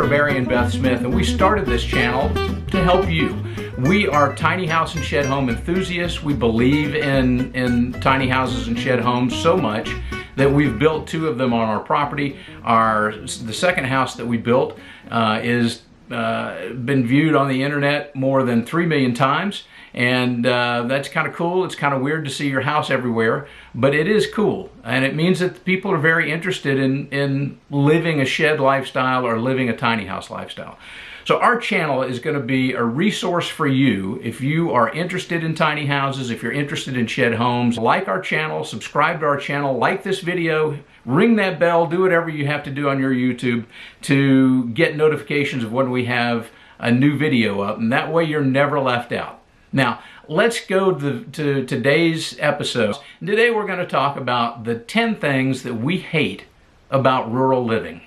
are Barry and Beth Smith, and we started this channel to help you. We are tiny house and shed home enthusiasts. We believe in tiny houses and shed homes so much that we've built 2 of them on our property. The second house that we built is been viewed on the internet more than 3 million times, and that's kind of cool. It's kind of weird to see your house everywhere, but it is cool, and it means that people are very interested in living a shed lifestyle or living a tiny house lifestyle. So our channel is going to be a resource for you if you are interested in tiny houses, if you're interested in shed homes. Like our channel, subscribe to our channel, like this video, ring that bell, do whatever you have to do on your YouTube to get notifications of when we have a new video up, and that way you're never left out. Now, let's go to today's episode. Today we're going to talk about the 10 things that we hate about rural living.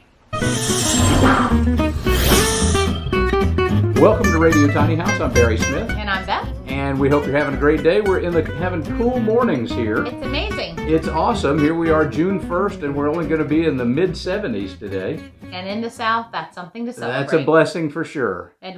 Welcome to Radio Tiny House. I'm Barry Smith. And I'm Beth. And we hope you're having a great day. We're having cool mornings here. It's amazing. It's awesome. Here we are June 1st, and we're only going to be in the mid-70s today. And in the South, that's something to celebrate. That's a blessing for sure. And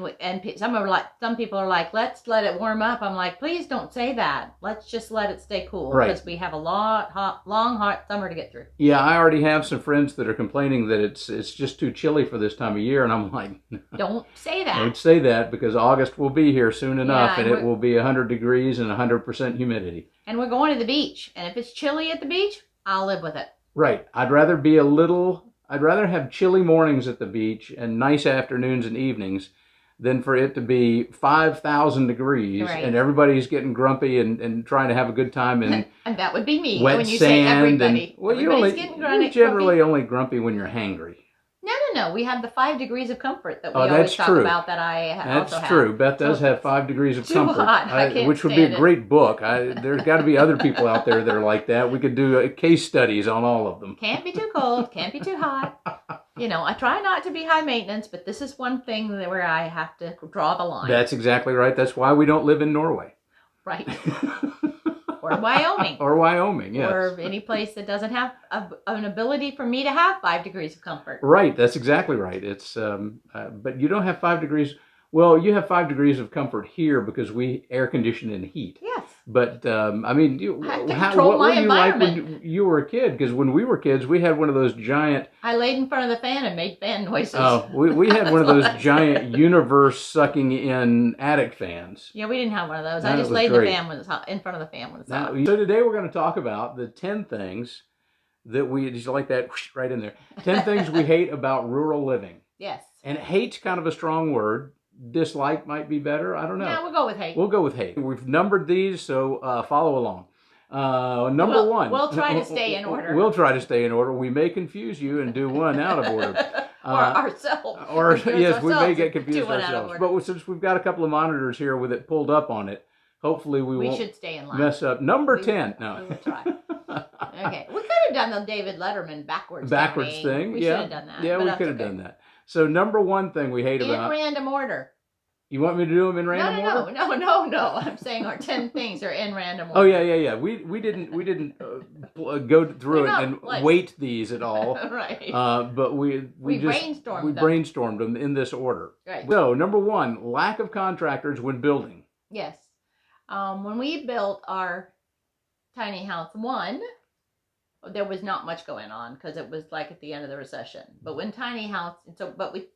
some people are like, let's let it warm up. I'm like, please don't say that. Let's just let it stay cool. Right. Because we have a long, hot summer to get through. Yeah, I already have some friends that are complaining that it's just too chilly for this time of year, and I'm like, don't say that. Don't say that, because August will be here soon enough, Yeah, and it will be 100 degrees and 100% humidity. And we're going to the beach. And if it's chilly at the beach, I'll live with it. Right. I'd rather have chilly mornings at the beach and nice afternoons and evenings than for it to be 5,000 degrees, right, and everybody's getting grumpy and trying to have a good time and that would be me wet when you sand say everybody. Well, Everybody's you're generally only grumpy when you're hangry. No. We have the 5 degrees of comfort that we Oh, always talk true. about that I also have. That's true. Beth does have 5 degrees of Too comfort, hot. I can't which would be a stand great book. There's got to be other people out there that are like that. We could do case studies on all of them. Can't be too cold, can't be too hot. You know, I try not to be high maintenance, but this is one thing where I have to draw the line. That's exactly right. That's why we don't live in Norway. Right. Or Wyoming. Or Wyoming, yes. Or any place that doesn't have an ability for me to have 5 degrees of comfort. Right, that's exactly right. It's but you don't have 5 degrees. Well, you have 5 degrees of comfort here because we air condition and heat. Yes. But I mean, what were you like when you were a kid? Because when we were kids, we had one of those giant. I laid in front of the fan and made fan noises. Oh, we had one of those giant universe sucking in attic fans. Yeah, we didn't have one of those. That I just laid the fan when it's hot, in front of the fan when it's hot. So today we're going to talk about the 10 things that we, just like that, right in there. 10 things we hate about rural living. Yes. And hate's kind of a strong word. Dislike might be better. I don't know. Yeah, we'll go with hate. We'll go with hate. We've numbered these, so follow along. Number 1. We'll try to stay in order. We'll try to stay in order. We may confuse you and do one out of order. Or ourselves. Or yes, we may get confused ourselves. ourselves. But since we've got a couple of monitors here with it pulled up on it, hopefully we won't should stay in line. Mess up. Number 10. No. We will try. Okay. We could have done the David Letterman backwards thing. We should have done that. Yeah, we could have done that. So number 1 thing we hate about. In random order. You want me to do them in random order? No. I'm saying our 10 things are in random order. Oh yeah. We didn't go through it and weight these at all. Right. But we brainstormed them in this order. Right. So number 1, lack of contractors when building. Yes. When we built our tiny house 1, there was not much going on because it was like at the end of the recession. But when tiny house,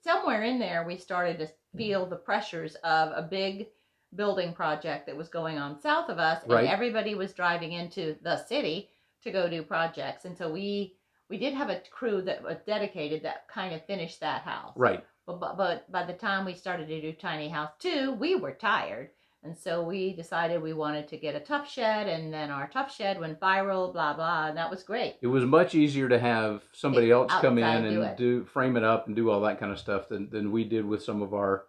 somewhere in there we started to feel the pressures of a big building project that was going on south of us, and everybody was driving into the city to go do projects. And so we did have a crew that was dedicated that kind of finished that house. Right. But by the time we started to do tiny house 2, we were tired. And so we decided we wanted to get a Tuff Shed, and then our Tuff Shed went viral, blah, blah, and that was great. It was much easier to have somebody else come in and frame it up and do all that kind of stuff than we did with some of our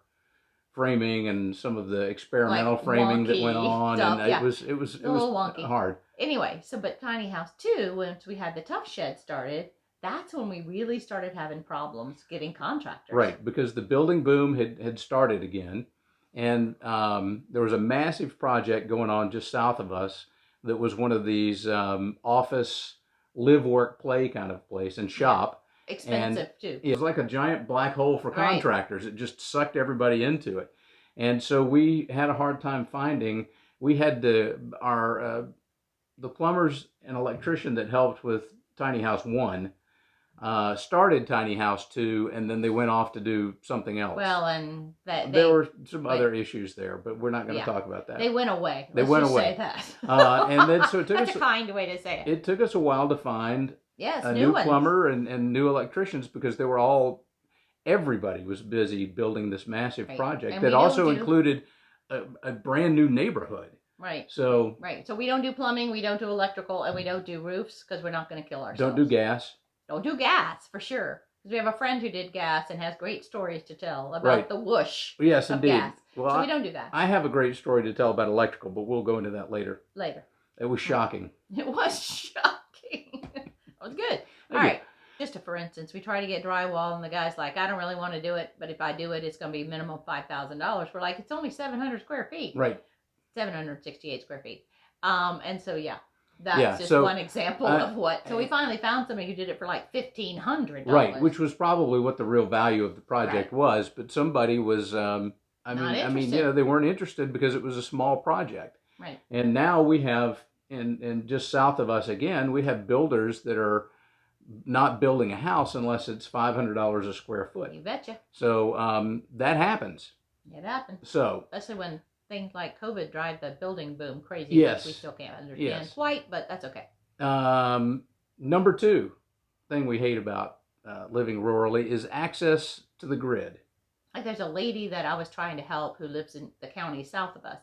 framing and some of the experimental framing that went on. Stuff, and it was wonky. Hard. Anyway, but tiny house 2, once we had the Tuff Shed started, that's when we really started having problems getting contractors. Right, because the building boom had started again. And there was a massive project going on just south of us that was one of these office, live, work, play kind of place and shop. Expensive too. It was like a giant black hole for Right. contractors. It just sucked everybody into it. And so we had a hard time finding. We had the plumbers and electrician that helped with Tiny House 1 started Tiny House 2, and then they went off to do something else. Well, and there were some other issues there, but we're not going to talk about that. They went away. They went away. Say that. And then so it took That's us a kind way to say it. It took us a while to find a new ones. plumber and new electricians, because everybody was busy building this massive project that also included a brand new neighborhood. Right. So we don't do plumbing, we don't do electrical, and we don't do roofs because we're not going to kill ourselves. Don't do gas. Don't do gas, for sure. Because we have a friend who did gas and has great stories to tell about the whoosh yes, of indeed. gas. Well, so we don't do that. I have a great story to tell about electrical, but we'll go into that later. It was shocking. It was shocking. It was good. All right. Just for instance, we try to get drywall, and the guy's like, I don't really want to do it, but if I do it, it's going to be minimum $5,000. We're like, it's only 700 square feet. Right. 768 square feet. And so, that's just one example of what. So we finally found somebody who did it for like $1,500. Right, which was probably what the real value of the project was. But somebody was, they weren't interested because it was a small project. Right. And now we have, and just south of us again, we have builders that are not building a house unless it's $500 a square foot. You betcha. So that happens. It happens. So especially when things like COVID drive the building boom crazy. Yes. Which we still can't understand quite, but that's okay. Number 2 thing we hate about living rurally is access to the grid. Like there's a lady that I was trying to help who lives in the county south of us,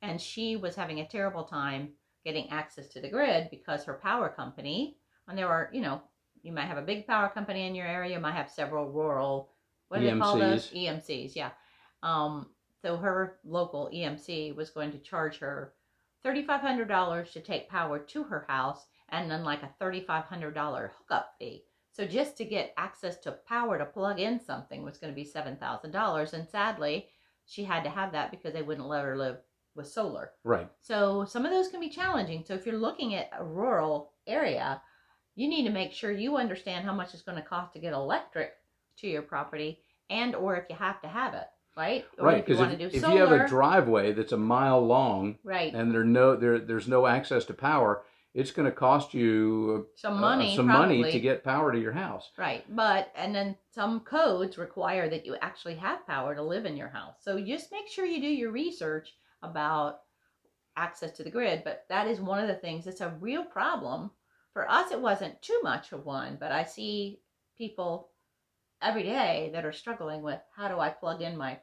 and she was having a terrible time getting access to the grid because her power company, and there are, you might have a big power company in your area, you might have several rural, what do they call those? EMCs, yeah. So her local EMC was going to charge her $3,500 to take power to her house, and then like a $3,500 hookup fee. So just to get access to power to plug in something was going to be $7,000. And sadly, she had to have that because they wouldn't let her live with solar. Right. So some of those can be challenging. So if you're looking at a rural area, you need to make sure you understand how much it's going to cost to get electric to your property, and or if you have to have it. Right? Or right, because if you have a driveway that's a mile long, right, and there's no access to power, it's going to cost you some money to get power to your house. Right, and then some codes require that you actually have power to live in your house. So just make sure you do your research about access to the grid. But that is one of the things that's a real problem. For us, it wasn't too much of one, but I see people every day that are struggling with, how do I plug in my,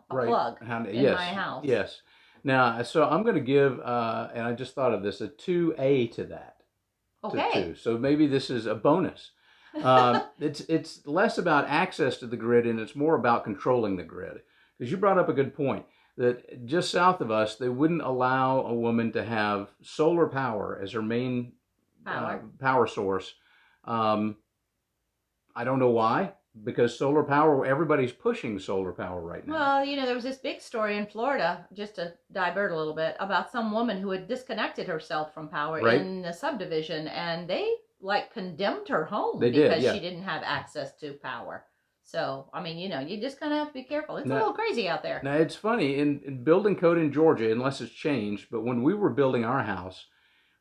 plug in my house? Yes. Now, so I'm going to give, and I just thought of this, a 2A to that. Okay. To 2. So maybe this is a bonus. It's less about access to the grid, and it's more about controlling the grid. Because you brought up a good point, that just south of us, they wouldn't allow a woman to have solar power as her main power source. I don't know why, because solar power, everybody's pushing solar power right now. Well, there was this big story in Florida, just to divert a little bit, about some woman who had disconnected herself from power in the subdivision, and they condemned her home because she didn't have access to power. So, you just kind of have to be careful. It's a little crazy out there. Now, it's funny, in building code in Georgia, unless it's changed, but when we were building our house,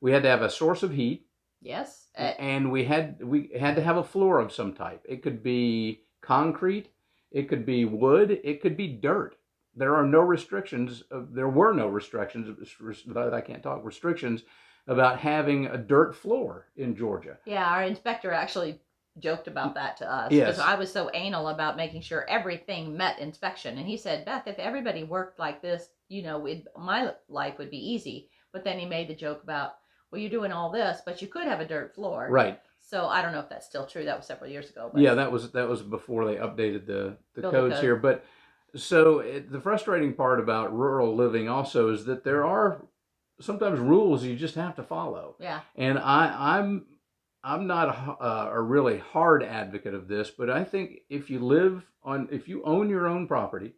we had to have a source of heat. Yes. And we had to have a floor of some type. It could be concrete, it could be wood, it could be dirt. There are no restrictions. There were no restrictions. I can't talk restrictions about having a dirt floor in Georgia. Yeah, our inspector actually joked about that to us because I was so anal about making sure everything met inspection. And he said, Beth, if everybody worked like this, my life would be easy. But then he made the joke about, well, you're doing all this, but you could have a dirt floor. Right. So I don't know if that's still true. That was several years ago. But yeah, that was before they updated the codes here. But so the frustrating part about rural living also is that there are sometimes rules you just have to follow. Yeah. And I'm not a really hard advocate of this, but I think if you own your own property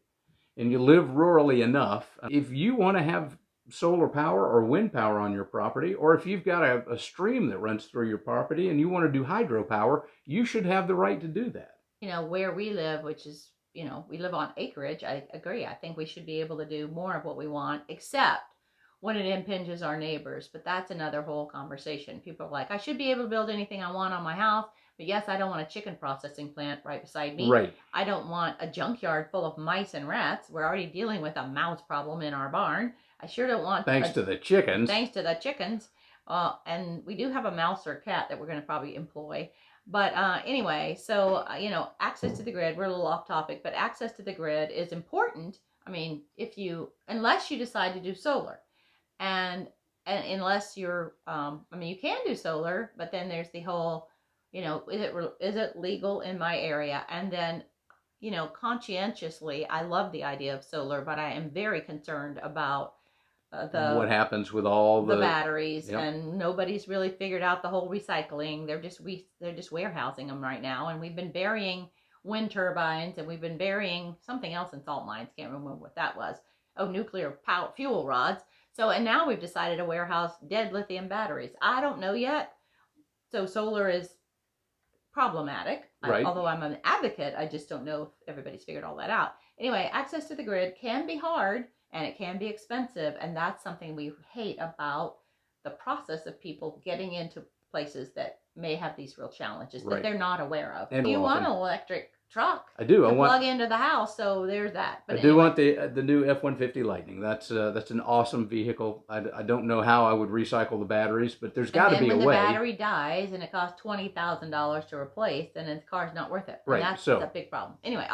and you live rurally enough, if you want to have solar power or wind power on your property, or if you've got a stream that runs through your property and you want to do hydropower, you should have the right to do that. You know, where we live, which is, you know, we live on acreage, I agree. I think we should be able to do more of what we want, except when it impinges our neighbors. But that's another whole conversation. People are like, I should be able to build anything I want on my house. But yes, I don't want a chicken processing plant right beside me. Right. I don't want a junkyard full of mice and rats. We're already dealing with a mouse problem in our barn. I sure don't want... Thanks to the chickens. Thanks to the chickens. And we do have a mouse or cat that we're going to probably employ. But anyway, so, you know, access to the grid, we're a little off topic, but access to the grid is important. I mean, unless you decide to do solar. And unless you're, I mean, you can do solar, but then there's the whole, you know, is it legal in my area? And then, you know, conscientiously, I love the idea of solar, but I am very concerned about what happens with all the batteries. Yep. And nobody's really figured out the whole recycling. They're just warehousing them right now. And we've been burying wind turbines, and we've been burying something else in salt mines. Can't remember what that was. Oh, nuclear power fuel rods. So, and now we've decided to warehouse dead lithium batteries. I don't know yet. So solar is problematic. Right. Although I'm an advocate, I just don't know if everybody's figured all that out. Anyway, access to the grid can be hard and it can be expensive. And that's something we hate about the process of people getting into places that may have these real challenges that they're not aware of. And you want an electric truck. I do. I want plug into the house, so there's that. But I do want the new F-150 Lightning. That's an awesome vehicle. I don't know how I would recycle the batteries, but there's got to be a way. When the battery dies and it costs $20,000 to replace, then the car's not worth it. Right. And that's a big problem. Anyway,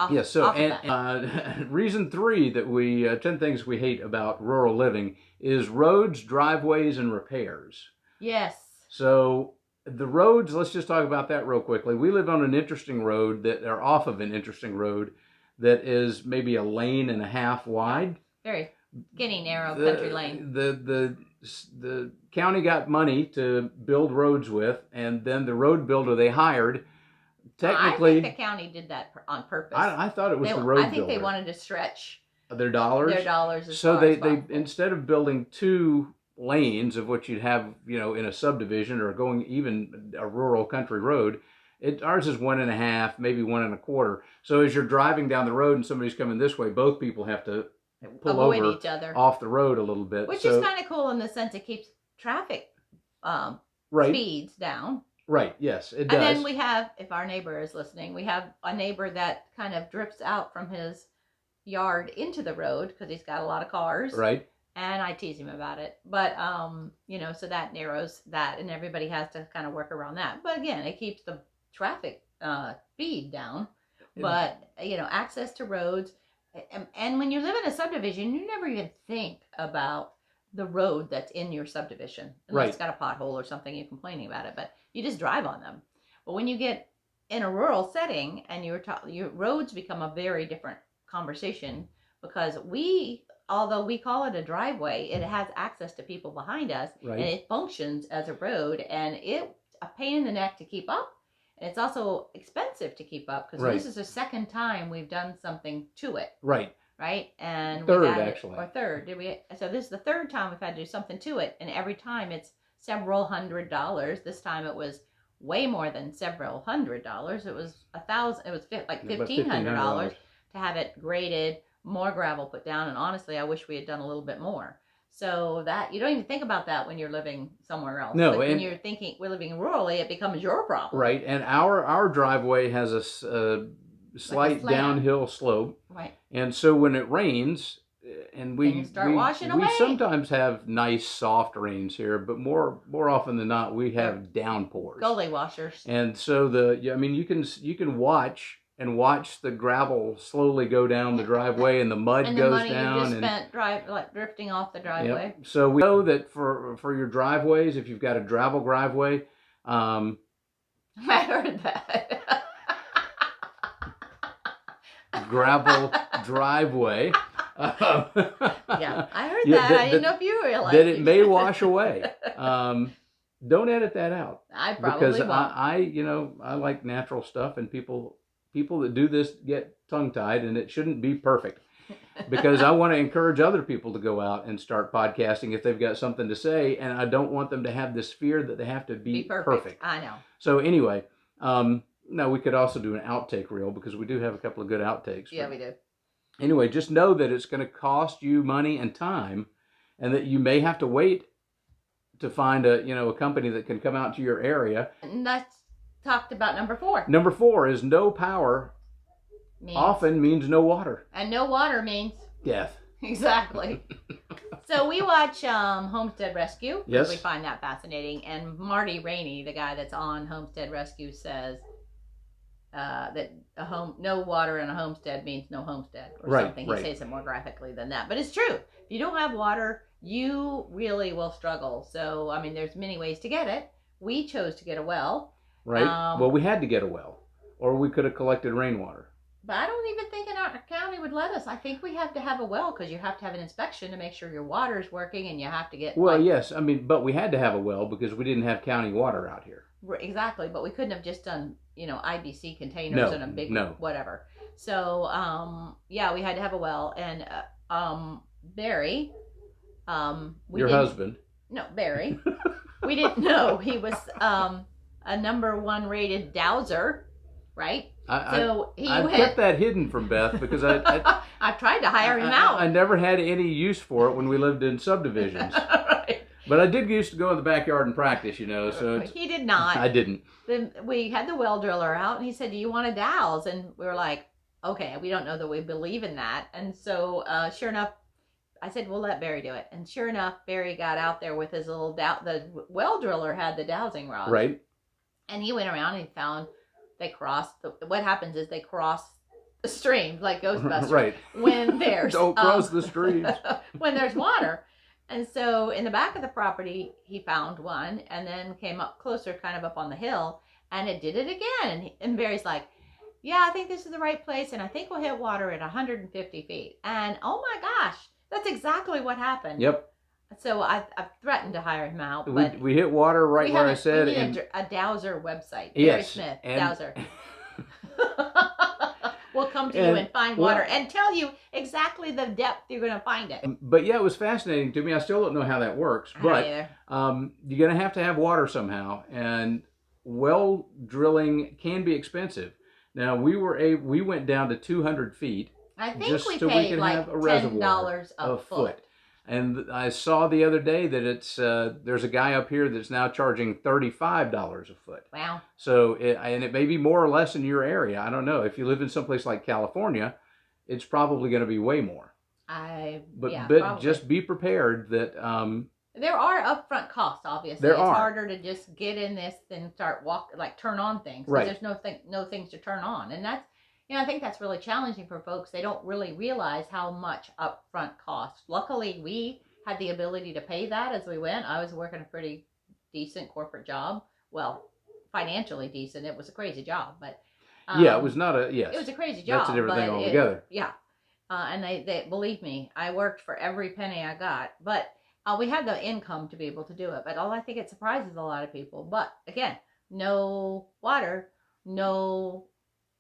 reason 3 that 10 things we hate about rural living is roads, driveways, and repairs. Yes. So the roads, let's just talk about that real quickly. We live on an interesting road off of an interesting road that is maybe a lane and a half wide. Very skinny, narrow country lane. The county got money to build roads with, and then the road builder they hired, technically... I think the county did that on purpose. I thought it was the road builder. I think they wanted to stretch their dollars. So they instead of building 2 lanes of what you'd have, you know, in a subdivision or going even a rural country road, ours is 1.5, maybe 1.25. So as you're driving down the road and somebody's coming this way, both people have to pull avoid over each other off the road a little bit, which is kind of cool in the sense it keeps traffic speeds down. Right. Yes, it does. And then we have, if our neighbor is listening, we have a neighbor that kind of drifts out from his yard into the road because he's got a lot of cars. Right. And I tease him about it. But, you know, so that narrows that, and everybody has to kind of work around that. But again, it keeps the traffic speed down. But, you know, access to roads. And when you live in a subdivision, you never even think about the road that's in your subdivision. Unless it's got a pothole or something, you're complaining about it. But you just drive on them. But when you get in a rural setting and your roads become a very different conversation, because although we call it a driveway, it has access to people behind us, and it functions as a road, and it's a pain in the neck to keep up, and it's also expensive to keep up, because this is the second time we've done something to it. Right. And third, actually. Third. So this is the third time we've had to do something to it, and every time it's several $100s. This time it was way more than several $100. It was $1,000. It was like $1,500 to have it graded, more gravel put down, and honestly, I wish we had done a little bit more. So that you don't even think about that when you're living somewhere else. No, but when you're thinking we're living rurally, it becomes your problem. Right, and our driveway has a slight downhill slope. Right. And so when it rains, and we washing away. We sometimes have nice soft rains here, but more often than not, we have downpours. Gully washers. And so you can watch the gravel slowly go down the driveway, and the mud and goes the money down. You just spent drifting off the driveway. Yep. So we know that for your driveways, if you've got a gravel driveway, I heard that. Gravel driveway. Yeah, I heard that. I didn't know if you realized that it may wash away. Don't edit that out. I probably won't. I like natural stuff, and people that do this get tongue-tied, and it shouldn't be perfect. because I want to encourage other people to go out and start podcasting if they've got something to say, and I don't want them to have this fear that they have to be perfect. I know. So anyway, no, we could also do an outtake reel because we do have a couple of good outtakes. Yeah, we do. Anyway, just know that it's going to cost you money and time, and that you may have to wait to find a company that can come out to your area. And let's talk about number 4. Number 4 is no power often means no water. And no water means death. Exactly. So we watch Homestead Rescue. Yes. We find that fascinating. And Marty Rainey, the guy that's on Homestead Rescue, says that no water in a homestead means no homestead or something. He says it more graphically than that. But it's true. If you don't have water, you really will struggle. So, I mean, there's many ways to get it. We chose to get a well. Right. Well, we had to get a well, or we could have collected rainwater. But I don't even think in our county would let us. I think we have to have a well because you have to have an inspection to make sure your water is working, and you have to get... Well, yes. I mean, but we had to have a well because we didn't have county water out here. Exactly. But we couldn't have just done, IBC containers and a big whatever. So, yeah, we had to have a well. And Barry... Your husband. No, Barry. We didn't know he was a number 1 rated dowser, right? I kept that hidden from Beth because I've tried to hire him out. I never had any use for it when we lived in subdivisions. Right. But I did used to go in the backyard and practice, So he did not. I didn't. Then we had the well driller out, and he said, "Do you want a dowse?" And we were like, "Okay, we don't know that we believe in that." And so, sure enough, I said, "We'll let Barry do it." And sure enough, Barry got out there with his little the well driller had the dowsing rod. Right. And he went around and he found they crossed. What happens is they cross the streams like Ghostbusters. Right. When there's don't cross the streams. When there's water. And so in the back of the property, he found one and then came up closer, kind of up on the hill, and it did it again. And Barry's like, "Yeah, I think this is the right place, and I think we'll hit water at 150 feet. And oh my gosh, that's exactly what happened. Yep. So I've threatened to hire him out. But we hit water right where I said. We need a dowser website. Yes. Barry Smith, dowser. We'll come to you and find water and tell you exactly the depth you're going to find it. But yeah, it was fascinating to me. I still don't know how that works. But you're going to have water somehow. And well drilling can be expensive. Now, we went down to 200 feet. I think just we so paid we can like have a reservoir $10 a foot. And I saw the other day that it's there's a guy up here that's now charging $35 a foot. Wow. So it may be more or less in your area. I don't know. If you live in someplace like California, it's probably going to be way more. But just be prepared that there are upfront costs. Obviously, it's harder to just get in this than start turn on things. Right. There's no things to turn on, and that's. I think that's really challenging for folks. They don't really realize how much upfront costs. Luckily, we had the ability to pay that as we went. I was working a pretty decent corporate job. Well, financially decent. It was a crazy job, but it was not a yes. It was a crazy job. That's a different thing altogether. And they believe me, I worked for every penny I got, but we had the income to be able to do it. But I think it surprises a lot of people. But again, no water, no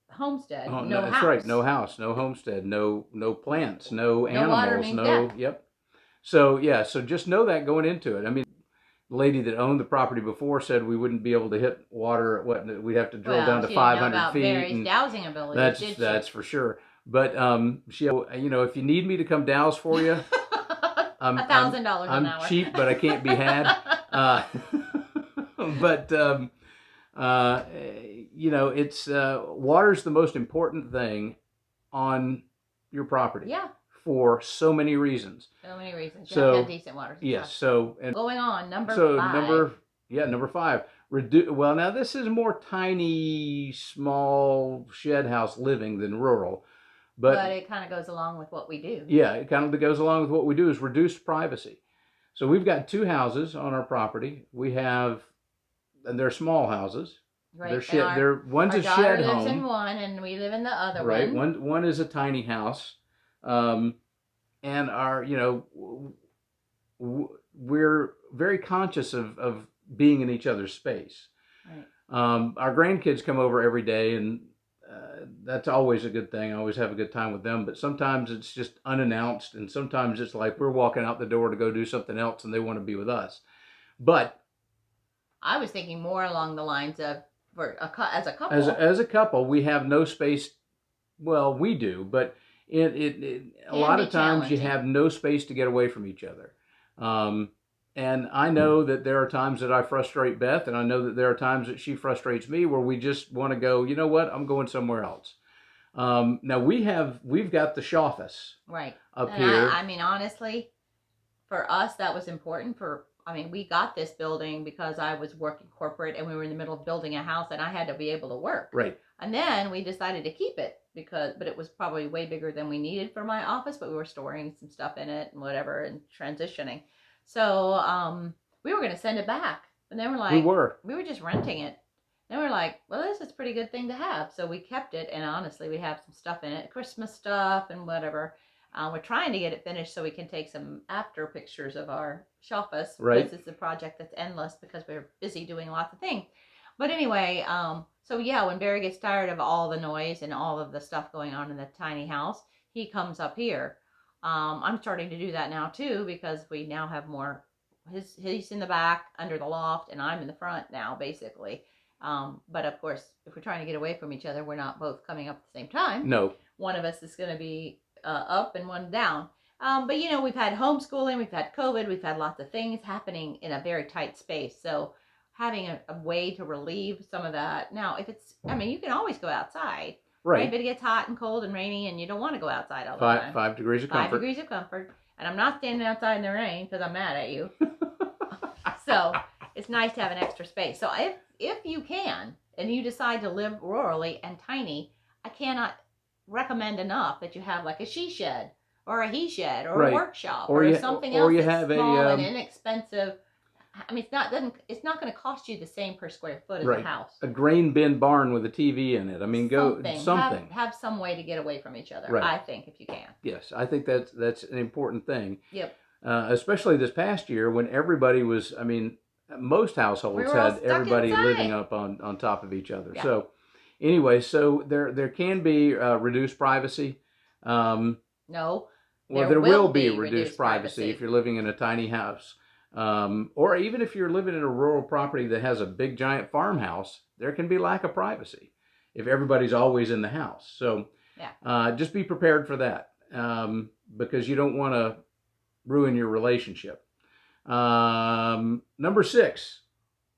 homestead, no house. That's right. No house, no homestead, no plants, no animals, water means death. Yep. So so just know that going into it. I mean, the lady that owned the property before said we wouldn't be able to hit water. We'd have to drill down to 500 feet. Barry's dowsing ability. That's for sure. But she, if you need me to come dows for you, $1,000 an hour. I'm cheap, but I can't be had. It's water's the most important thing on your property. Yeah. For so many reasons. So many reasons. You have to have decent water. Yes. So going on number 5. Number 5. Well, now this is more tiny, small shed house living than rural, but it kind of goes along with what we do. Yeah, it kind of goes along with what we do is reduced privacy. So we've got 2 houses on our property. And they're small houses. Right. One's a shed home. Our daughter lives in one, and we live in the other one. Right. One is a tiny house, and we're very conscious of being in each other's space. Right. Our grandkids come over every day, and that's always a good thing. I always have a good time with them. But sometimes it's just unannounced, and sometimes it's like we're walking out the door to go do something else, and they want to be with us. But I was thinking more along the lines of as a couple. As a couple, we have no space. Well, we do, but a lot of times you have no space to get away from each other. And I know that there are times that I frustrate Beth, and I know that there are times that she frustrates me, where we just want to go, you know what, I'm going somewhere else. Now we've got the shoffice right up and here. I mean, honestly, for us, that was important. We got this building because I was working corporate, and we were in the middle of building a house, and I had to be able to work. Right. And then we decided to keep it but it was probably way bigger than we needed for my office, but we were storing some stuff in it and whatever and transitioning. So we were going to send it back, and then we were just renting it. Then we're like, well, this is a pretty good thing to have. So we kept it, and honestly, we have some stuff in it, Christmas stuff and whatever. We're trying to get it finished so we can take some after pictures of our shoffice. Right. This is a project that's endless because we're busy doing lots of things. But anyway, so yeah, when Barry gets tired of all the noise and all of the stuff going on in the tiny house, he comes up here. I'm starting to do that now too, because we now have more. He's in the back under the loft, and I'm in the front now, basically. But of course, if we're trying to get away from each other, we're not both coming up at the same time. No. One of us is going to be up and one down. But you know, we've had homeschooling, we've had COVID, we've had lots of things happening in a very tight space. So having a way to relieve some of that. Now, if it's, you can always go outside. Right. If it gets hot and cold and rainy and you don't want to go outside all the time. 5 degrees of comfort. 5 degrees of comfort. And I'm not standing outside in the rain because I'm mad at you. So it's nice to have an extra space. So if you can, and you decide to live rurally and tiny, I cannot recommend enough that you have like a she shed or a he shed or a workshop or something else that's small and inexpensive. It's not going to cost you the same per square foot as a house. A grain bin barn with a TV in it. Go something. Have some way to get away from each other. Right. I think, if you can. Yes, I think that's an important thing. Yep. Especially this past year when everybody was. Most households had everybody living up on top of each other. Yeah. So anyway, there can be reduced privacy. No. Well, there will be reduced privacy if you're living in a tiny house. Or even if you're living in a rural property that has a big giant farmhouse, there can be lack of privacy if everybody's always in the house. So just be prepared for that, because you don't want to ruin your relationship. Number 6,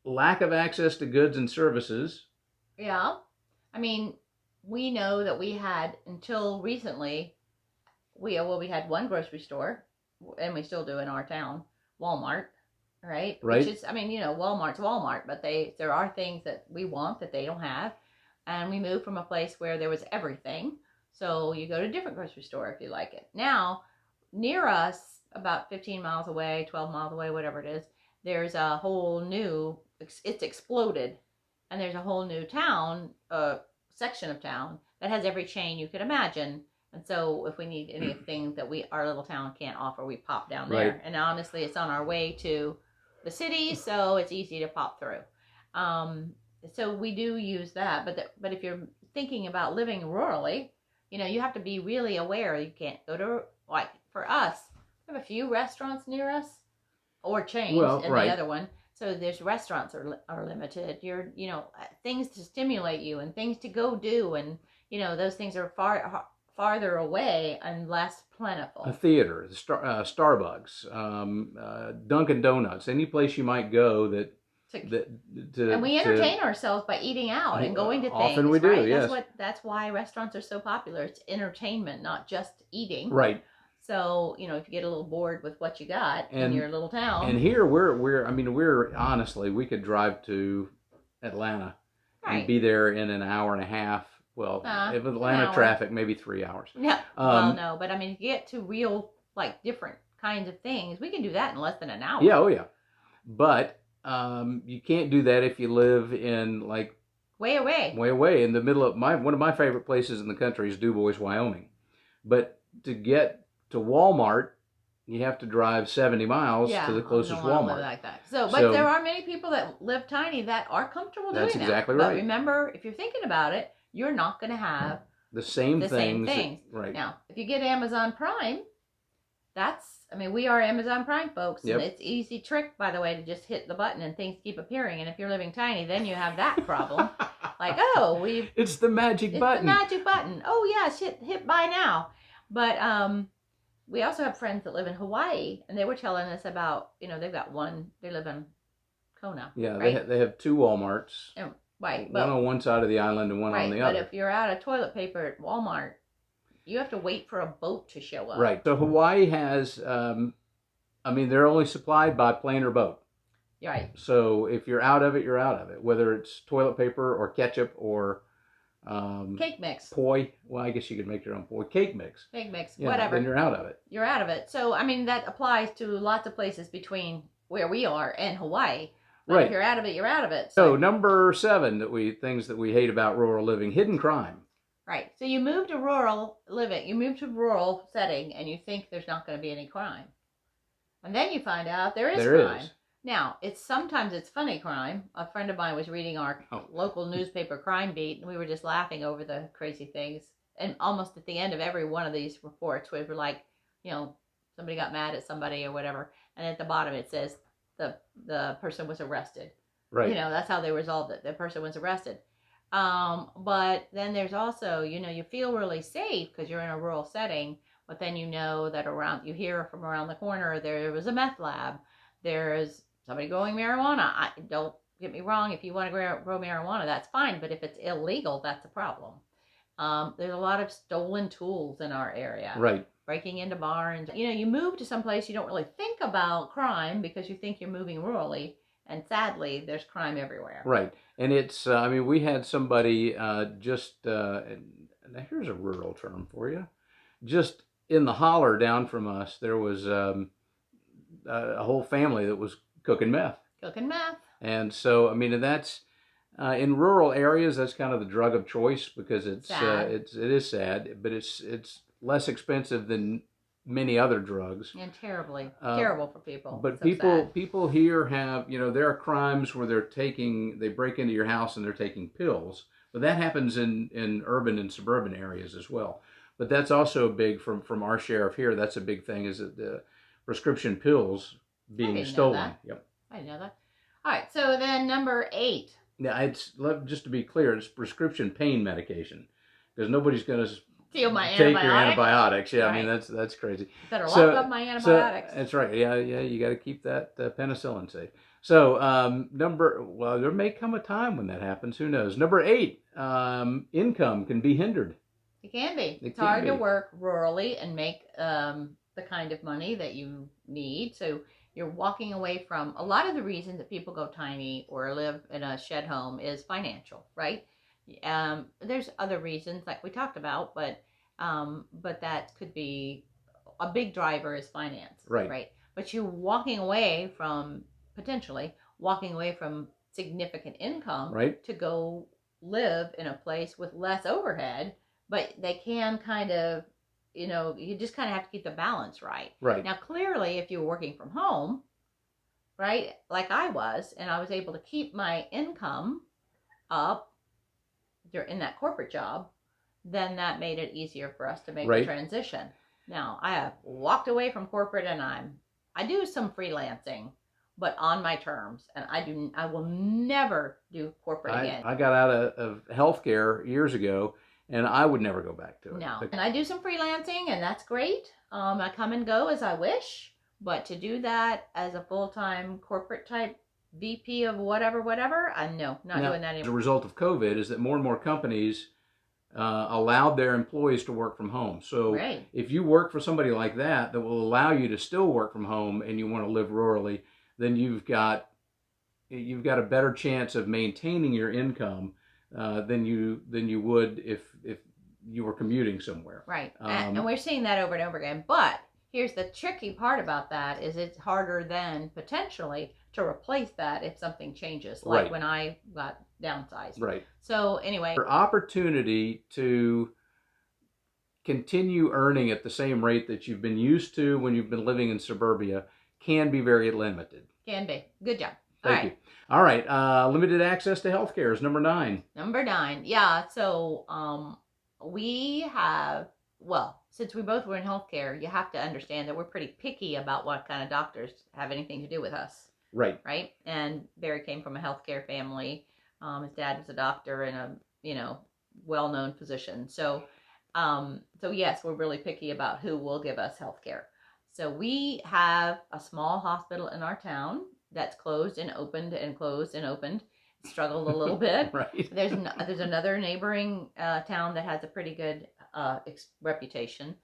lack of access to goods and services. Yeah. We know that we had, until recently, we had one grocery store, and we still do in our town. Walmart, right? Which is, Walmart's Walmart, but there are things that we want that they don't have. And we moved from a place where there was everything. So you go to a different grocery store if you like it. Now, near us, about 15 miles away, 12 miles away, whatever it is, there's a whole new, it's exploded. And there's a whole new town, section of town that has every chain you could imagine. And so if we need anything that our little town can't offer, we pop down there. Right. And honestly, it's on our way to the city, so it's easy to pop through. So we do use that. But if you're thinking about living rurally, you have to be really aware. You can't go to, like for us, we have a few restaurants near us, or chains, the other one. So there's restaurants are limited. You're, things to stimulate you and things to go do, and those things are farther away and less plentiful. A theater, Starbucks, Dunkin' Donuts, any place you might go and we entertain ourselves by eating out and going to things. Often we do, right? yes. That's why restaurants are so popular. It's entertainment, not just eating. Right. So, if you get a little bored with what you got in your little town. And here we're honestly, we could drive to Atlanta and be there in an hour and a half. Well, if Atlanta traffic, maybe 3 hours. Yeah. No, but if you get to real, different kinds of things, we can do that in less than an hour. Yeah, oh yeah. But you can't do that if you live in way away. Way away in the middle of one of my favorite places in the country is DuBois, Wyoming. But to get to Walmart, you have to drive 70 miles to the closest Walmart. Like that. But there are many people that live tiny that are comfortable doing that. That's exactly right. But remember, if you're thinking about it, you're not going to have the same the things. same things. Right. Now, if you get Amazon Prime, we are Amazon Prime folks, and it's easy trick, by the way, to just hit the button and things keep appearing. And if you're living tiny, then you have that problem. Like, oh, it's the magic button. It's the magic button. Oh yes, hit buy now. But we also have friends that live in Hawaii, and they were telling us about, they've got one. They live in Kona. Yeah, right? they have 2 Walmarts. Right. One on one side of the island and one on the other. But if you're out of toilet paper at Walmart, you have to wait for a boat to show up. Right. So Hawaii has, they're only supplied by plane or boat. Right. So if you're out of it, you're out of it. Whether it's toilet paper or ketchup or cake mix. Poi. Well, I guess you could make your own poi. Cake mix. Cake mix. Yeah, whatever. Then you're out of it. You're out of it. So, that applies to lots of places between where we are and Hawaii. But right. If you're out of it, you're out of it. So number 7 things that we hate about rural living: hidden crime. Right. So you move to rural living, you move to rural setting, and you think there's not going to be any crime. And then you find out there is crime. Now, sometimes it's funny crime. A friend of mine was reading our local newspaper crime beat, and we were just laughing over the crazy things. And almost at the end of every one of these reports, we were like, somebody got mad at somebody or whatever. And at the bottom it says the person was arrested. Right. That's how they resolved it. The person was arrested. But then there's also, you feel really safe because you're in a rural setting, but then that you hear from around the corner, there was a meth lab, there's somebody growing marijuana. Don't get me wrong, if you want to grow marijuana, that's fine, but if it's illegal, that's a problem. There's a lot of stolen tools in our area. Right. Breaking into barns. You move to some place, you don't really think about crime because you think you're moving rurally. And sadly, there's crime everywhere. Right. And it's, we had somebody now here's a rural term for you. Just in the holler down from us, there was a whole family that was cooking meth. And so, that's, in rural areas, that's kind of the drug of choice because it is sad, but it's less expensive than many other drugs, and terrible for people. But people here have, there are crimes where they break into your house and they're taking pills, but that happens in urban and suburban areas as well. But that's also big from our sheriff here. That's a big thing, is that the prescription pills being stolen. Yep, I didn't know that. All right, so then number 8. Yeah, just to be clear, it's prescription pain medication, because nobody's going to take your antibiotics. Yeah, right. That's crazy. Better lock up my antibiotics. That's right. Yeah, you got to keep that penicillin safe. So there may come a time when that happens. Who knows? Number 8, income can be hindered. It can be. It's hard to work rurally and make the kind of money that you need. So you're walking away from a lot of the reasons that people go tiny or live in a shed home is financial, right? There's other reasons like we talked about, but that could be a big driver is finance, right? But you're potentially walking away from significant income, right, to go live in a place with less overhead, but they can kind of, you just kind of have to keep the balance right. Right. Now, clearly, if you're working from home, right, like I was, and I was able to keep my income up in that corporate job, then that made it easier for us to make the transition. Now, I have walked away from corporate, and I do some freelancing, but on my terms, and I will never do corporate again. I got out of healthcare years ago, and I would never go back to it. No, and I do some freelancing, and that's great. I come and go as I wish, but to do that as a full-time corporate type VP of whatever, no, not doing that anymore. The result of COVID is that more and more companies allowed their employees to work from home. So if you work for somebody like that will allow you to still work from home and you want to live rurally, then you've got a better chance of maintaining your income than you would if you were commuting somewhere. Right. And we're seeing that over and over again. But here's the tricky part about that is it's harder then potentially to replace that if something changes, like when I got downsized. Right. So anyway, your opportunity to continue earning at the same rate that you've been used to when you've been living in suburbia can be very limited. Can be. Good job. Thank you. All right. Limited access to healthcare is number 9. Number 9. Yeah. So we have, well, since we both were in healthcare, you have to understand that we're pretty picky about what kind of doctors have anything to do with us. Right. Right. And Barry came from a healthcare family. His dad was a doctor in a, well-known position. So yes, we're really picky about who will give us healthcare. So we have a small hospital in our town that's closed and opened and closed and opened. Struggled a little bit. Right. There's another neighboring town that has a pretty good reputation.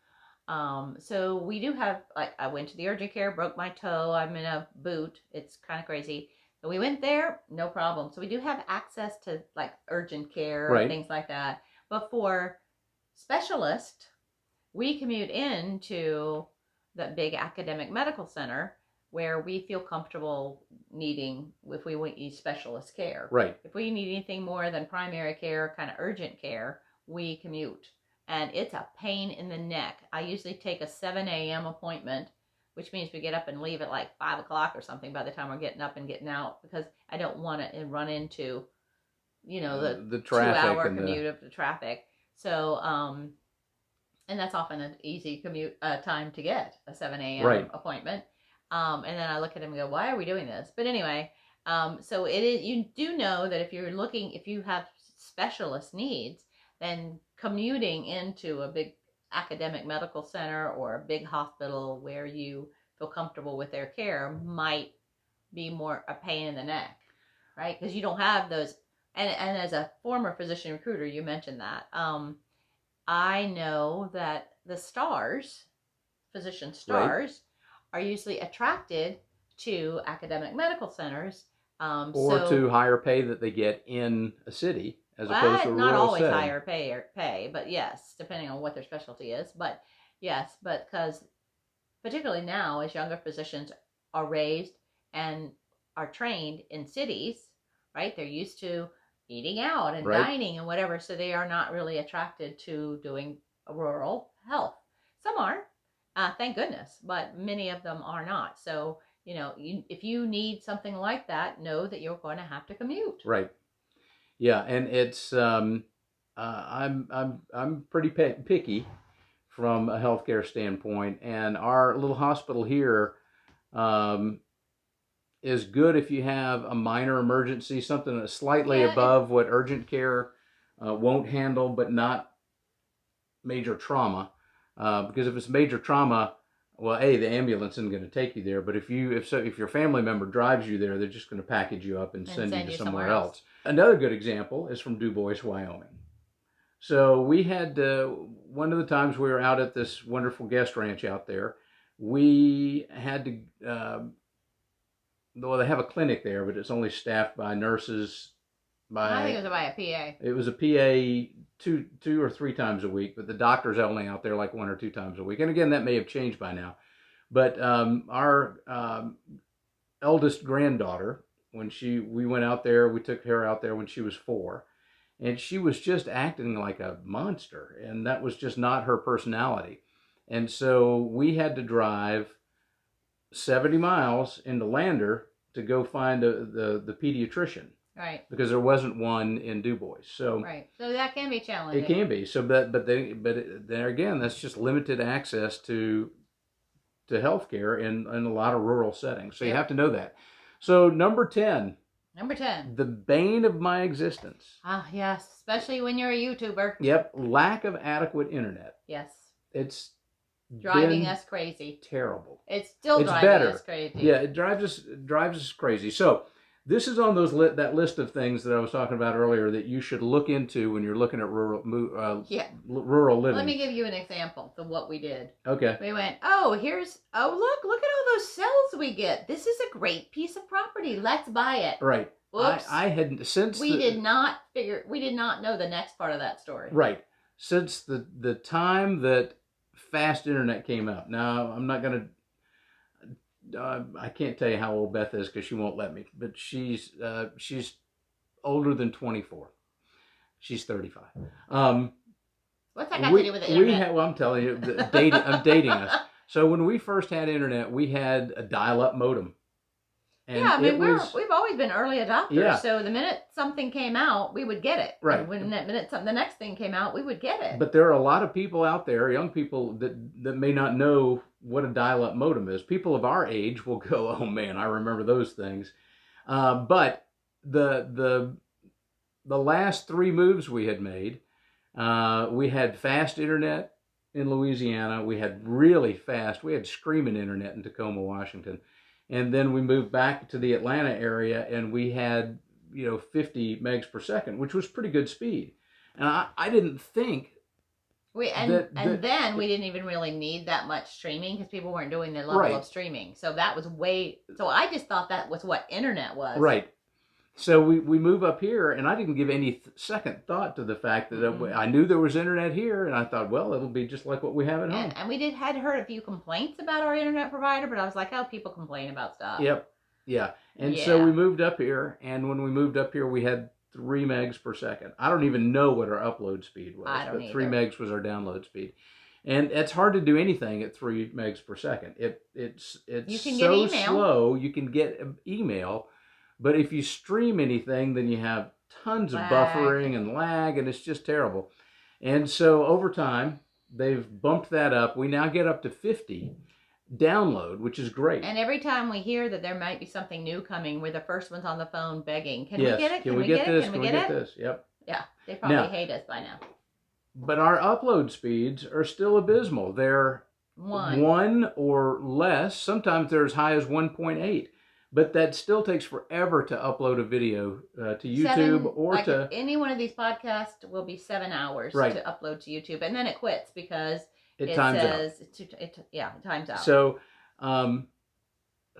So we do have, like, I went to the urgent care, broke my toe, I'm in a boot. It's kind of crazy. So we went there, no problem. So we do have access to like urgent care, right, and things like that. But for specialists, we commute into the big academic medical center where we feel comfortable needing, if we need specialist care. Right. If we need anything more than primary care, kind of urgent care, we commute. And it's a pain in the neck. I usually take a 7 a.m. appointment, which means we get up and leave at like 5 o'clock or something by the time we're getting up and getting out, because I don't want to run into, the traffic, 2-hour commute of the traffic. So, and that's often an easy commute time to get, a 7 a.m. right. appointment. And then I look at him and go, why are we doing this? But anyway, so it is, you do know that if you have specialist needs, then commuting into a big academic medical center or a big hospital where you feel comfortable with their care might be more a pain in the neck, right? Because you don't have those. And as a former physician recruiter, you mentioned that. I know that the physician stars, right, are usually attracted to academic medical centers. Or to higher pay that they get in a city as opposed to a rural not always setting. higher pay, but yes, depending on what their specialty is. But yes, because particularly now, as younger physicians are raised and are trained in cities, right? They're used to eating out and right, dining and whatever, so they are not really attracted to doing rural health. Some are, thank goodness, but many of them are not. So, if you need something like that, know that you're going to have to commute. Right. Yeah, and it's I'm pretty picky from a healthcare standpoint, and our little hospital here is good if you have a minor emergency, something that's slightly above what urgent care won't handle, but not major trauma. Because if it's major trauma, well, the ambulance isn't going to take you there. But if your family member drives you there, they're just going to package you up and send you to somewhere else. Another good example is from Du Bois, Wyoming. So we had one of the times we were out at this wonderful guest ranch out there, we had to. Well, they have a clinic there, but it's only staffed by nurses. I think it was by a PA. It was a PA two or three times a week, but the doctor's only out there like 1 or 2 times a week. And again, that may have changed by now. But our eldest granddaughter, when we went out there, we took her out there when she was 4, and she was just acting like a monster, and that was just not her personality. And so we had to drive 70 miles into Lander to go find the pediatrician. Right. Because there wasn't one in Du Bois. So right. So that can be challenging. It can be. So but there again, that's just limited access to healthcare in a lot of rural settings. So you have to know that. So number 10. Number 10. The bane of my existence. Ah, yes, especially when you're a YouTuber. Yep, lack of adequate internet. Yes. It's driving us crazy. Terrible. It's still driving us crazy. Yeah, it drives us crazy. So this is on that list of things that I was talking about earlier that you should look into when you're looking at rural living. Let me give you an example of what we did. Okay. We went, look at all those cells we get. This is a great piece of property. Let's buy it. Right. Whoops. I had since we did not know the next part of that story. Right. Since the time that fast internet came out. Now, I'm not going to I can't tell you how old Beth is because she won't let me, but she's older than 24. She's 35. What's that got to do with the internet? I'm telling you, I'm dating us. So when we first had internet, we had a dial-up modem. And yeah, I mean, it was, we've always been early adopters. Yeah. So the minute something came out, we would get it. Right. And when the minute the next thing came out, we would get it. But there are a lot of people out there, young people, that may not know what a dial-up modem is. People of our age will go, "Oh man, I remember those things." But the last 3 moves we had made, we had fast internet in Louisiana. We had really fast. We had screaming internet in Tacoma, Washington, and then we moved back to the Atlanta area, and we had 50 megs per second, which was pretty good speed. And I didn't think then we didn't even really need that much streaming because people weren't doing their level Right. of streaming. So that was so I just thought that was what internet was. Right. So we move up here, and I didn't give any second thought to the fact that I knew there was internet here, and I thought, well, it'll be just like what we have at home. And we had heard a few complaints about our internet provider, but I was like, oh, people complain about stuff. Yep. Yeah. And so we moved up here, and when we moved up here, we had 3 megs per second. I don't even know what our upload speed was, I don't but 3 either. megs was our download speed. And it's hard to do anything at 3 megs per second. It's You can so get email. slow. You can get email, but if you stream anything, then you have tons of buffering and lag, and it's just terrible. And so over time, they've bumped that up. We now get up to 50 download, which is great. And every time we hear that there might be something new coming, we're the first ones on the phone begging, can we Yes. get it? Can we get this? Can we get this? Yep. Yeah, they probably Now- hate us by now. But our upload speeds are still abysmal. They're 1 or less. Sometimes they're as high as 1.8. But that still takes forever to upload a video to YouTube or to... Any one of these podcasts will be 7 hours Right. to upload to YouTube. And then it quits because It times says, it times out. So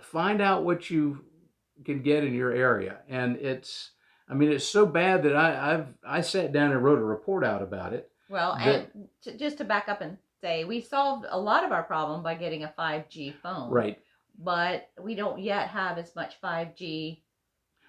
find out what you can get in your area. And it's so bad that I sat down and wrote a report out about it. Well, and just to back up and say, we solved a lot of our problem by getting a 5G phone. Right. But we don't yet have as much 5G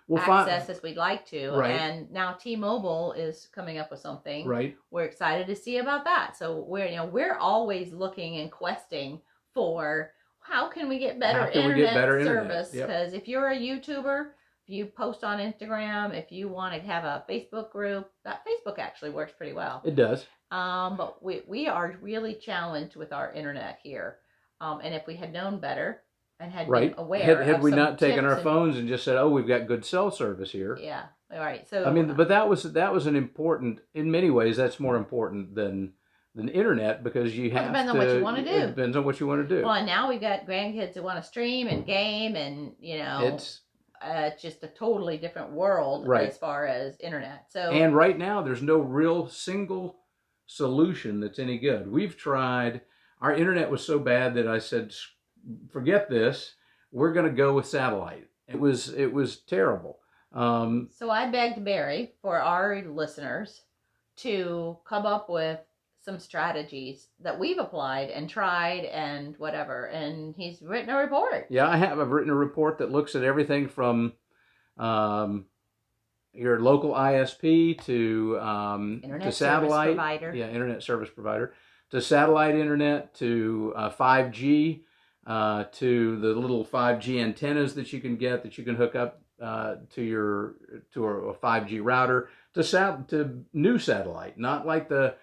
Well, access as we'd like to. Right. And now T-Mobile is coming up with something. Right. We're excited to see about that. So we're always looking and questing for how can we get better internet service? Because if you're a YouTuber, if you post on Instagram, if you want to have a Facebook group, that Facebook actually works pretty well. It does. But we are really challenged with our internet here. And if we had known better and had been aware had of we some not taken our tips phones and just said, oh, we've got good cell service here. Yeah. All right. So But that was an important, in many ways, that's more important than internet, because you have it depends on what you want to do. It depends on what you want to do. Well, and now we've got grandkids who want to stream and game, and it's just a totally different world as far as internet. So and right now, there's no real single solution that's any good. We've tried. Our internet was so bad that I said, forget this. We're going to go with satellite. It was terrible. So I begged Barry, for our listeners, to come up with some strategies that we've applied and tried and whatever. And he's written a report. Yeah, I have. I've written a report that looks at everything from your local ISP to satellite, service provider. Yeah, internet service provider, to satellite internet, to 5G, to the little 5G antennas that you can get that you can hook up to a 5G router, to new satellite, not like the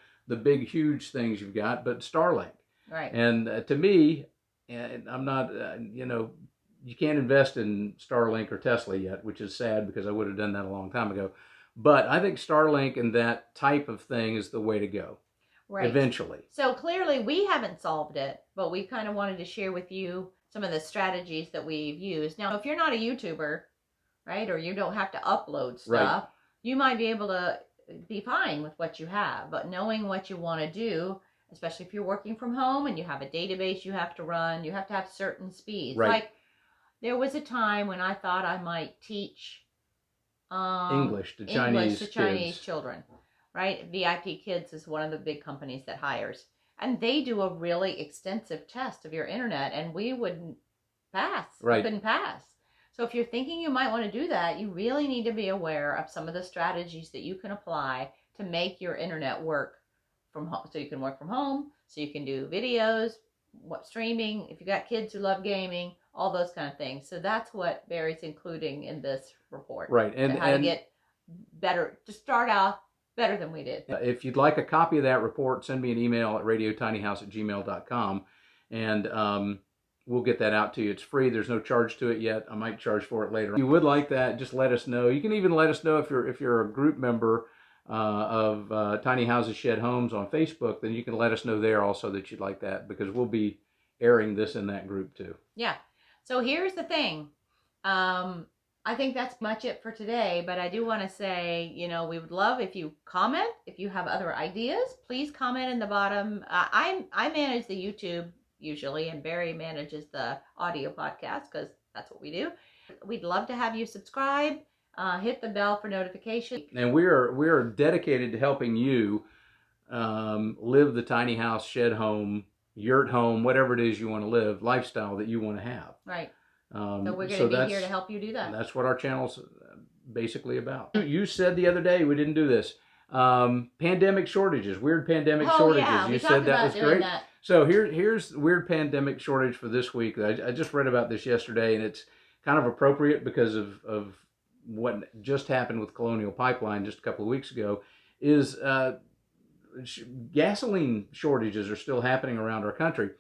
big huge things you've got, but Starlink. Right. And to me, and I'm not, you can't invest in Starlink or Tesla yet, which is sad because I would have done that a long time ago. But I think Starlink and that type of thing is the way to go. Right. Eventually. So clearly we haven't solved it, but we kind of wanted to share with you some of the strategies that we've used. Now, if you're not a YouTuber, right, or you don't have to upload stuff, you might be able to be fine with what you have. But knowing what you want to do, especially if you're working from home and you have a database you have to run, you have to have certain speeds. Right. Like there was a time when I thought I might teach English to Chinese children. Right? VIP Kids is one of the big companies that hires. And they do a really extensive test of your internet, and we wouldn't pass. Right. We couldn't pass. So if you're thinking you might want to do that, you really need to be aware of some of the strategies that you can apply to make your internet work from home. So you can work from home, so you can do videos, streaming. If you got kids who love gaming, all those kind of things. So that's what Barry's including in this report. Right. And how to get better, to start off better than we did. If you'd like a copy of that report, send me an email at radiotinyhouse@gmail.com, and we'll get that out to you. It's free. There's no charge to it yet. I might charge for it later. If you would like that, just let us know. You can even let us know if you're a group member of Tiny Houses Shed Homes on Facebook, then you can let us know there also that you'd like that, because we'll be airing this in that group too. Yeah. So here's the thing. I think that's much it for today, but I do want to say, you know, we would love if you comment. If you have other ideas, please comment in the bottom. I manage the YouTube usually, and Barry manages the audio podcast because that's what we do. We'd love to have you subscribe. Hit the bell for notifications. And we are dedicated to helping you live the tiny house, shed home, yurt home, whatever it is you want to live, lifestyle that you want to have. Right. So we're going to be here to help you do that. That's what our channel's basically about. You said the other day, we didn't do this, pandemic shortages, weird pandemic shortages. Yeah, you said that was great. That. So here's the weird pandemic shortage for this week. I just read about this yesterday, and it's kind of appropriate because of what just happened with Colonial Pipeline just a couple of weeks ago. Is gasoline shortages are still happening around our country.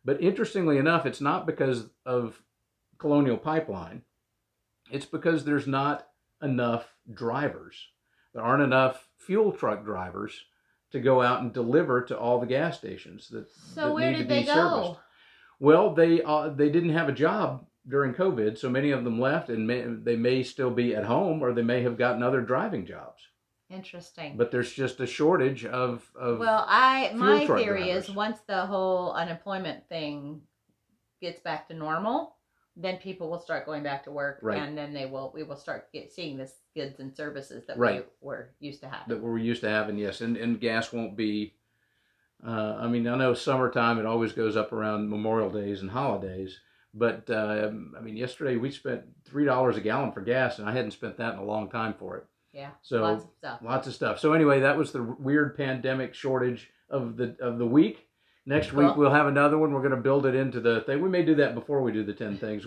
But interestingly enough, it's not because of Colonial Pipeline. It's because there's not enough drivers. There aren't enough fuel truck drivers to go out and deliver to all the gas stations that where need did to be they go? serviced. Well, they didn't have a job during COVID, so many of them left, and they may still be at home, or they may have gotten other driving jobs. Interesting. But there's just a shortage of well, my truck theory drivers. is once the whole unemployment thing gets back to normal, then people will start going back to work, Right. and then we will start seeing the goods and services that Right. we were used to having. that we're used to having, yes, and gas won't be. I mean, I know summertime it always goes up around Memorial Days and holidays, but I mean, yesterday we spent $3 a gallon for gas, and I hadn't spent that in a long time for it. Yeah, So lots of stuff. So anyway, that was the weird pandemic shortage of the week. Next week we'll have another one. We're going to build it into the thing. We may do that before we do the 10 things.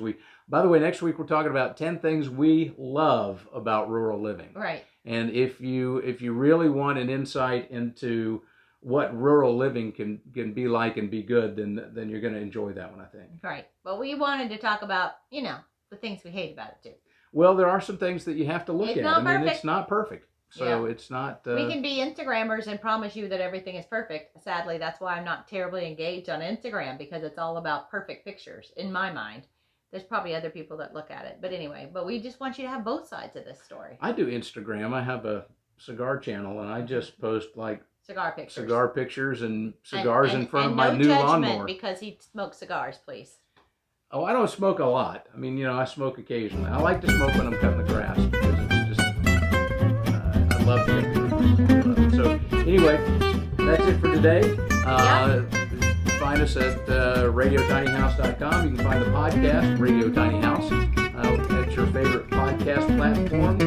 By the way, next week we're talking about 10 things we love about rural living. Right. And if you really want an insight into what rural living can be like and be good, then you're going to enjoy that one, I think. Right. But we wanted to talk about, you know, the things we hate about it too. Well, there are some things that you have to look at. Not I mean, perfect. it's not perfect. So it's not... we can be Instagrammers and promise you that everything is perfect. Sadly, that's why I'm not terribly engaged on Instagram, because it's all about perfect pictures, in my mind. There's probably other people that look at it. But anyway, we just want you to have both sides of this story. I do Instagram. I have a cigar channel, and I just post, like, cigar pictures and cigars in front of my new lawnmower. No judgment because he smokes cigars, please. Oh, I don't smoke a lot. I mean, you know, I smoke occasionally. I like to smoke when I'm cutting the grass, because it's just, I love the implements. So anyway, that's it for today. Find us at radiotinyhouse.com. You can find the podcast, Radio Tiny House, at your favorite podcast platform.